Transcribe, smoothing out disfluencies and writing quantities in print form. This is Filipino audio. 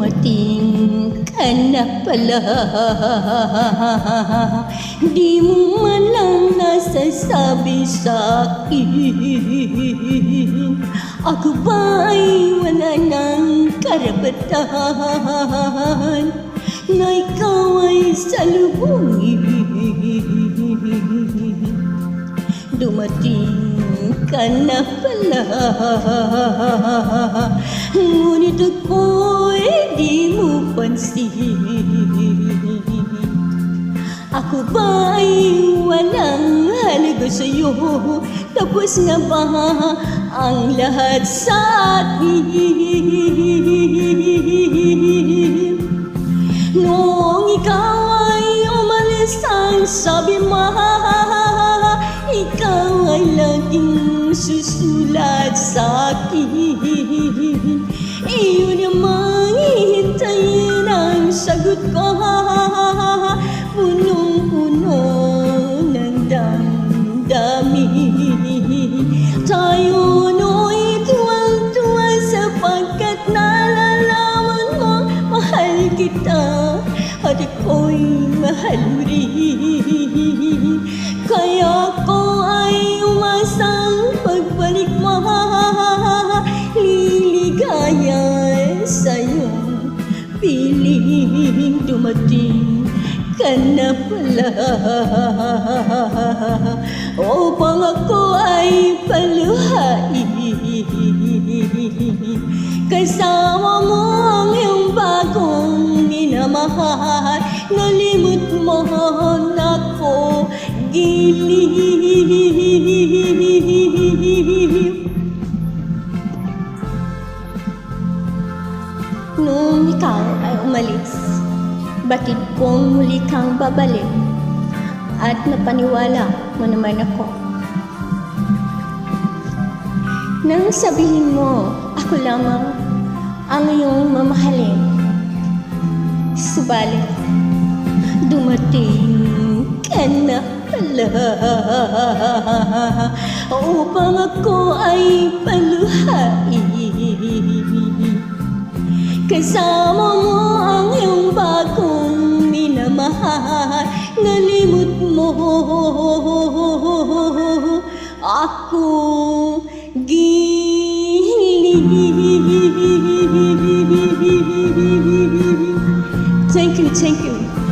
Dumating ka na pala, di mo man lang nasasabi sa'kin. Ako ba ay wala ng karapatan na ikaw ay salubungin? Dumating ka na pala, ngunit ako'y di mo pansin. Ako ba ay walang halaga sa'yo? Tapos nga ba ang lahat sa atin? Noong ikaw ay umalis, ang sabi mo, ikaw ay laging susulat sa'kin. Iyon namang hihintayin ang sagot ko, punong-puno ng damdamin. Tayo no'y tuwang-tuwa sapagkat nalalaman mo mahal kita at ako'y mahal mo rin. Kaya ko ay umasang pagbalik mo, liligaya sa iyong piling. Dumating ka na pala upang ako ay paluhain. Kasama mo ang iyong bagong minamahal, nalimot mo na ako giliw. Noong ikaw ay umalis, batid kong muli kang babalik, at napaniwala mo naman ako. Nang sabihin mo, ako lamang ang iyong mamahalin. Subalit, dumating ka na pala upang ako ay paluhain. Kasama mo ang iyong bagong minamahal, nalimot mo ako giliw. Thank you.